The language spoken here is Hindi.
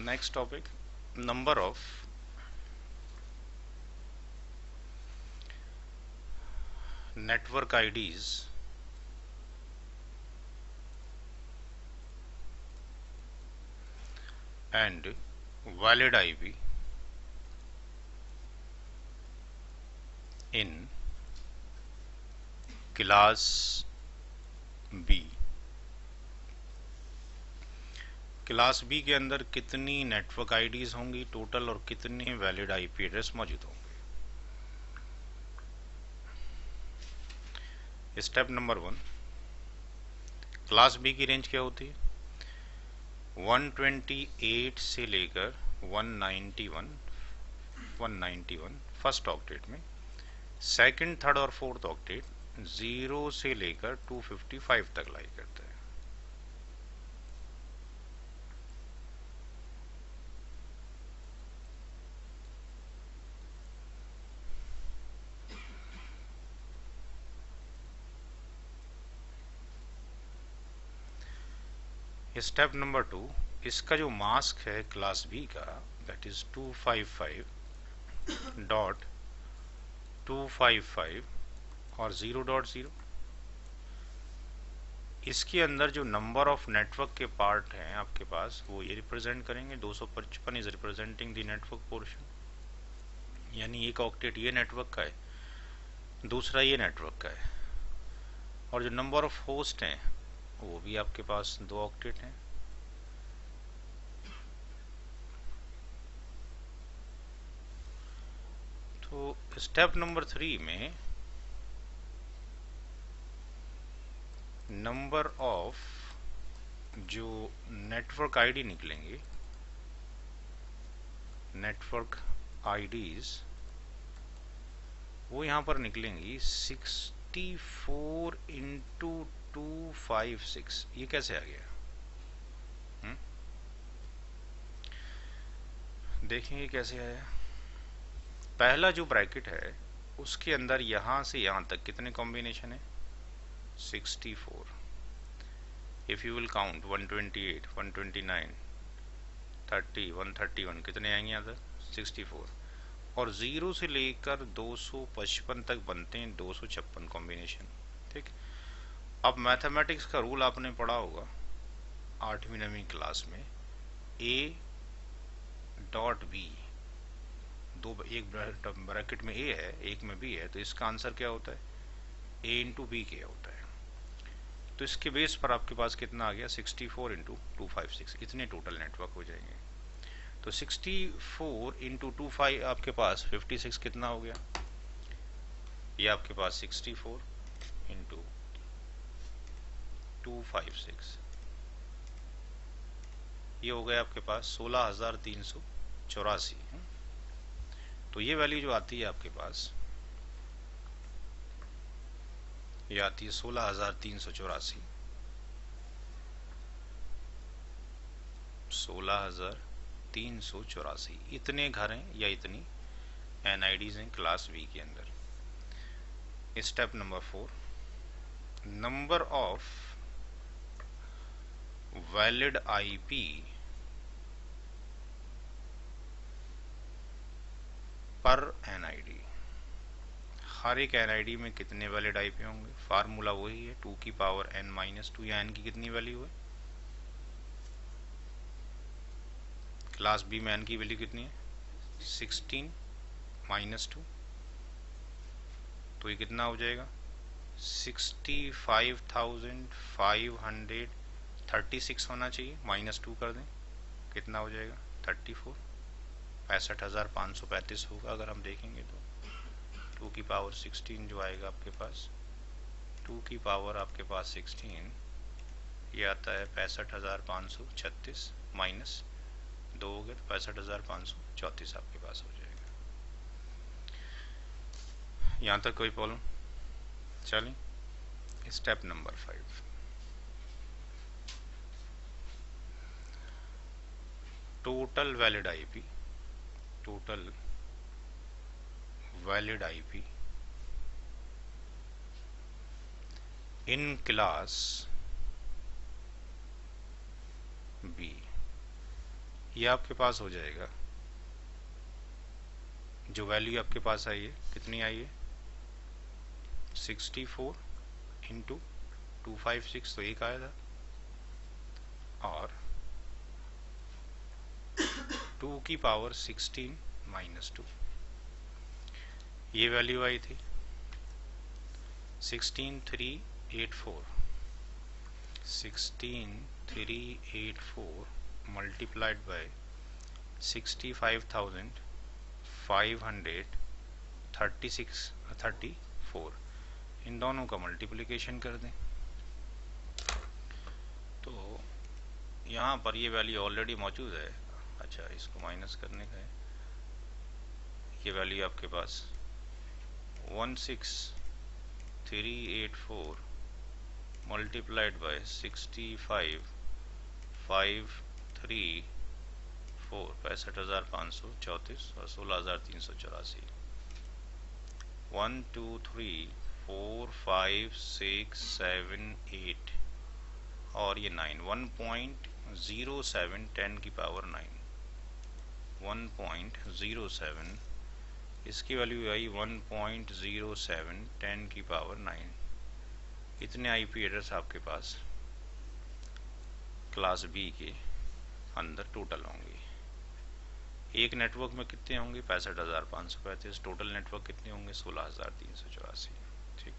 Next topic, number of network IDs and valid IP in class B. Class B के अंदर कितनी नेटवर्क आईडीज होंगी टोटल और कितने वैलिड आईपी एड्रेस मौजूद होंगे। स्टेप नंबर 1, क्लास बी की रेंज क्या होती है? 128 से लेकर 191 फर्स्ट ऑक्टेट में, सेकंड, थर्ड और फोर्थ ऑक्टेट 0 से लेकर 255 तक लाई करता है। स्टेप नंबर 2, इसका जो मास्क है क्लास बी का, दैट इज 255.255 और 0.0। इसके अंदर जो नंबर ऑफ नेटवर्क के पार्ट हैं आपके पास वो ये रिप्रेजेंट करेंगे। 255 is representing the network portion, यानी एक ऑक्टेट ये नेटवर्क का है, दूसरा ये नेटवर्क का है। और जो नंबर ऑफ होस्ट हैं वो भी आपके पास 2 ऑक्टेट हैं। तो स्टेप नंबर 3 में नंबर ऑफ जो नेटवर्क आईडी निकलेंगे, नेटवर्क आईडीज, वो यहां पर निकलेंगी 64 इंटू 256। ये कैसे आ गया? देखेंगे कैसे आया। पहला जो ब्रैकेट है उसके अंदर यहां से यहां तक कितने कॉम्बिनेशन है? 64। इफ यू विल काउंट 128, 129, 30, 131, कितने आएंगे यहाँ तक? 64। और 0 से लेकर 255 तक बनते हैं 256 कॉम्बिनेशन। ठीक। अब मैथमेटिक्स का रूल आपने पढ़ा होगा 8वीं 9वीं क्लास में, ए डॉट बी, एक ब्रैकेट में ए है, एक में बी है, तो इसका आंसर क्या होता है? ए इंटू बी क्या होता है? तो इसके बेस पर आपके पास कितना आ गया? 64 इंटू 256, इतने टोटल नेटवर्क हो जाएंगे। तो 64 इंटू 25 आपके पास 56 कितना हो गया? ये आपके पास 64 इंटू 256, ये हो गया आपके पास 16,384। तो ये वैल्यू जो आती है आपके पास, ये आती है 16,384। 16,384 इतने घर हैं या इतनी एनआईडीज हैं क्लास बी के अंदर। Step number 4, number of valid IP पर एनआईडी। हर एक एनआईडी में कितने वैलिड आईपी होंगे? फार्मूला वही है 2 की पावर n-2, या n की कितनी वैल्यू है? क्लास बी में n की वैल्यू कितनी है? 16 - 2, तो ये कितना हो जाएगा? 65,536 होना चाहिए, -2 कर दें, कितना हो जाएगा? 34। 65,535 होगा अगर हम देखेंगे तो। 2 की पावर 16 जो आएगा आपके पास, 2 की पावर आपके पास 16, ये आता है 65,536 माइनस 2 हो गया तो 65,534 आपके पास हो जाएगा। यहाँ तक कोई प्रॉब्लम? चलिए step number 5, total valid IP, total valid IP in class B. ये आपके पास हो जाएगा, जो वैल्यू आपके पास आई है कितनी आई है 64 इंटू 256, तो एक आया था, और 2 की पावर 16 माइनस 2, ये वैल्यू आई थी 16384, 16384 मल्टीप्लाइड बाय 65,534, इन दोनों का मल्टीप्लिकेशन कर दें तो यहाँ पर ये वैल्यू ऑलरेडी मौजूद है। अच्छा, इसको माइनस करने का है, ये वैल्यू आपके पास 16384 मल्टीप्लाइड बाय 65,534, 65,534 और 16,384, 1 2 3 4 5 6 7 8 और ये 9, 1.07 10 की पावर 9, 1.07, इसकी वैल्यू आई 1.07 10 की पावर 9। इतने आईपी एड्रेस आपके पास क्लास बी के अंदर टोटल होंगे। एक नेटवर्क में कितने होंगे 65,535, टोटल नेटवर्क कितने होंगे 16,384। ठीक।